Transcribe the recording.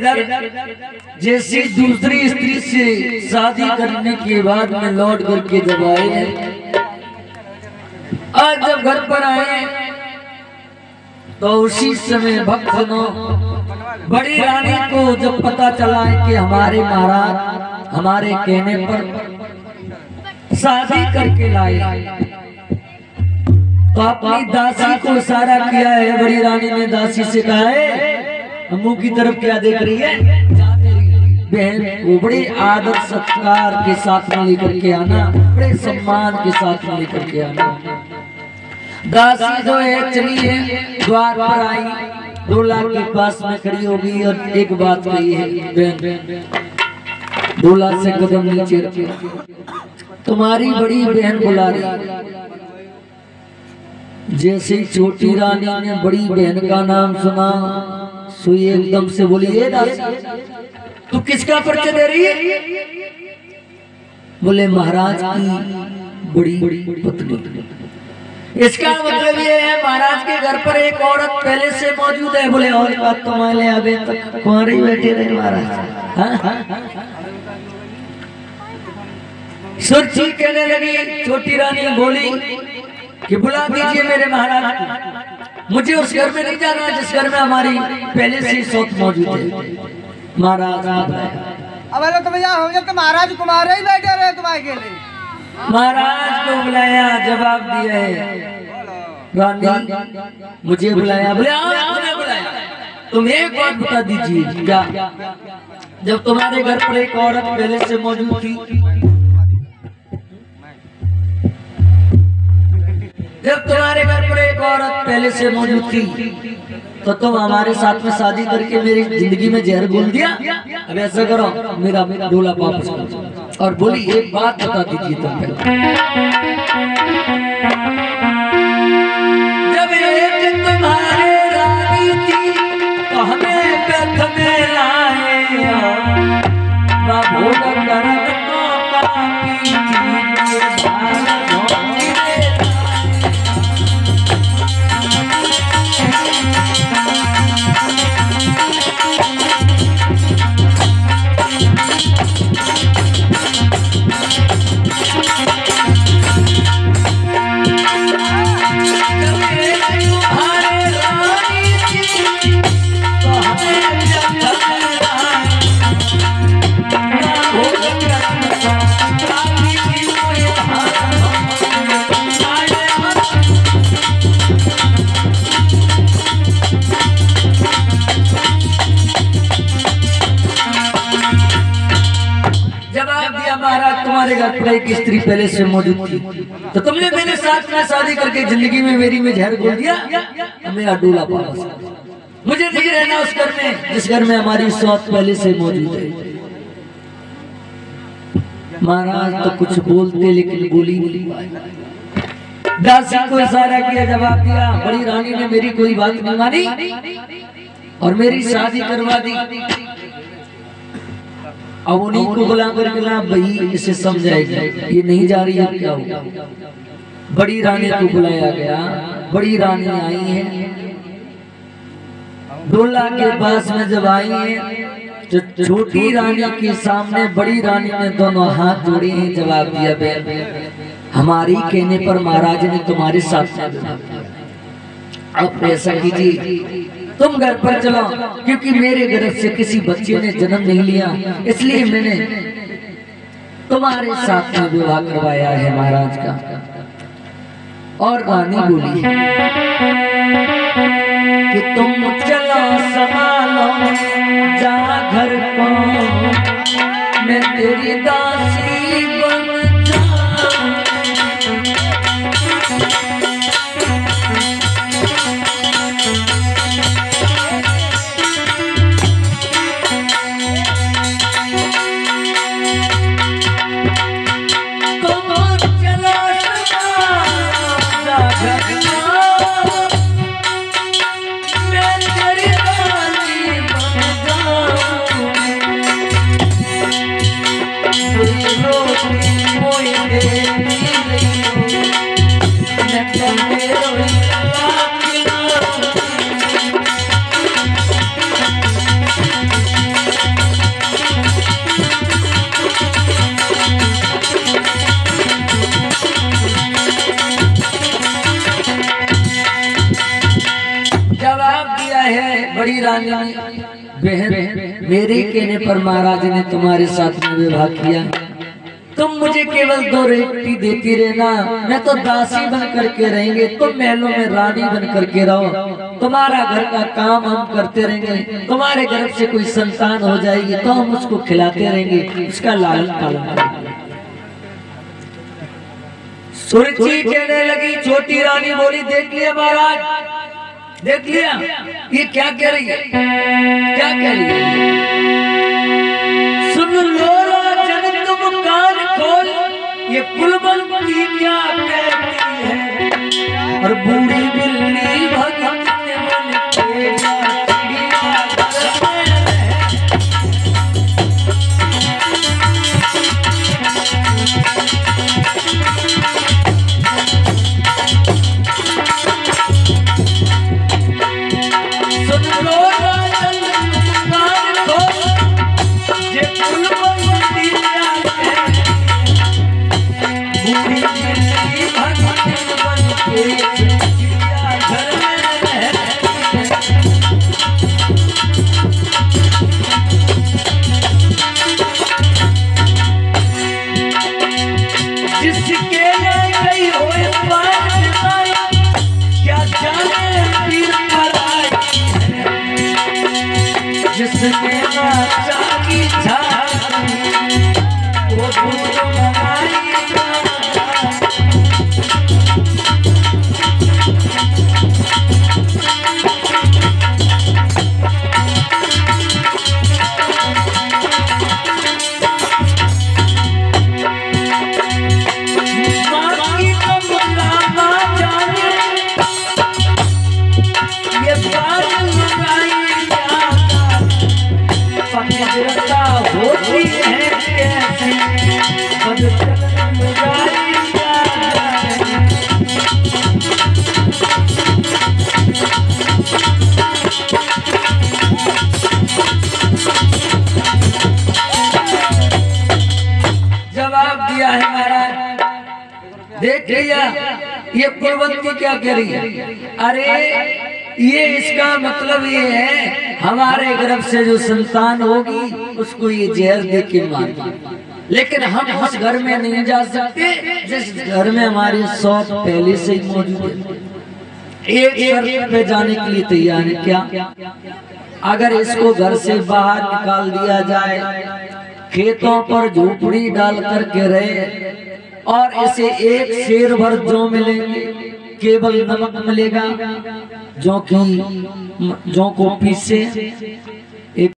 इधर जैसी दूसरी स्त्री से शादी करने के बाद में लौट करके जब आए हैं, आज जब घर पर आए तो उसी समय भक्तों बड़ी रानी को जब पता चला है कि हमारे महाराज हमारे कहने पर शादी करके लाए, तो अपनी दासी को इशारा किया है। बड़ी रानी ने दासी से कहा है, मुंह की तरफ क्या देख रही है, बहन वो बड़े आदर सत्कार के साथ में लेकर के आना, बड़े सम्मान के साथ में लेकर के आना। दासी जो है चली है, द्वार पर आई, दूल्हा के पास में खड़ी हो गई और एक बात कही है, बहन दूल्हा से कदम नीचे रखी, तुम्हारी बड़ी बहन बुला रही। जैसे छोटी रानी ने बड़ी बहन का नाम सुना, सुई एकदम से बोली, ये दासी तू किसका परिचय दे रही है? बोले महाराज की बड़ी पत्नी। इसका मतलब ये है महाराज के घर पर एक औरत पहले से मौजूद है। बोले और बात तुम्हारे अभी तक कुंवारी बैठे रहे महाराज। सुरची कहने लगी, छोटी रानी बोली कि बुला दीजिए मेरे महाराज को, मुझे उस घर में नहीं जाना जिस घर में हमारी पहले से सौत मौजूद है। महाराज अब तो भैया हो जाए तो महाराज कुमार ही बैठे रहे तुम्हारे के लिए। महाराज को बुलाया, जवाब दिया है, रानी मुझे बुलाया। बोले आपने बुलाया, तुम एक बात बता दीजिए, क्या जब तुम्हारे घर पर एक औरत पहले से मौजूद थी, जब तुम्हारे घर पर एक औरत पहले से मौजूद थी तो तुम हमारे साथ में शादी करके मेरी जिंदगी में जहर घोल दिया। अब ऐसा करो, मेरा दूल्हा वापस करो। और बोली एक बात बता दीजिए तुम, जब एक तुम्हारे रानी थी तो हमें व्यर्थ में लाए, भोग करत को काफी थी। तुम्हारे घर पर एक स्त्री पहले से मौजूद थी तो तुमने मेरे साथ में शादी करके जिंदगी में मेरी में जहर घोल दिया। मेरा दूल्हा पास, मुझे नहीं रहना उस घर में जिस घर में हमारी सौत पहले से मौजूद है। महाराज तो कुछ बोलते लेकिन बोली नहीं पाए। दासी को इशारा किया, जवाब दिया। बड़ी रानी ने मेरी कोई बात नहीं मानी और मेरी शादी करवा दी। अब उन्हीं को बुला करके ला, भाई इसे समझाएगा, ये नहीं जा रही है क्या होगा। बड़ी रानी को बुलाया गया, बड़ी रानी आई है, दूल्हा के पास में जब आई है तो छोटी रानी के सामने बड़ी रानी ने दोनों हाथ जोड़े हैं। जवाब दिया, बहन हमारी कहने पर महाराज ने तुम्हारे साथ अब ऐसा कीजिए, तुम घर पर चलो, क्योंकि मेरे गर्भ से किसी बच्चे ने जन्म नहीं लिया, इसलिए मैंने तुम्हारे साथ में विवाह करवाया है महाराज का। और रानी बोली कि तुम चलो संभालो जा घर को, मैं तेरी दासी बन रानी बहन, मेरे कहने पर महाराज ने तुम्हारे साथ में विवाह किया। तुम मुझे केवल 2 रोटी देती रहना, मैं तो दासी बन करके रहेंगे, तुम महलों में रानी बन करके रहो, तुम्हारा घर का काम हम करते रहेंगे, तुम्हारे गर्भ से कोई संतान हो जाएगी तो हम उसको खिलाते रहेंगे, उसका लालन पालन करेंगे। सुरुचि कहने लगी, छोटी रानी बोली, देख लिया महाराज, देख लिया ये क्या कह रही है, क्या कह रही है? सुन लो राजन तुम कान खोल, ये कुलवंती क्या कहती है, और बूढ़ी बिल्ली भगत ने मन के जिसने नाचा की झांकी वो दूध बनाई। होती है कैसे जवाब दिया है महाराज, देख लिया ये कुलवंती क्या कह रही है। अरे ये इसका मतलब ये है हमारे गर्भ से जो संतान होगी उसको ये जहर दे के मार, लेकिन हम उस घर में नहीं जा सकते जिस घर में हमारी सौत पहले से ही मौजूद है। एक शर्त पे जाने के लिए तैयार है, क्या? अगर इसको घर से बाहर निकाल दिया जाए, खेतों पर झोपड़ी डाल करके रहे और इसे एक शेर भर जौ मिलेंगे, केवल नमक मिलेगा, जौ को पीसे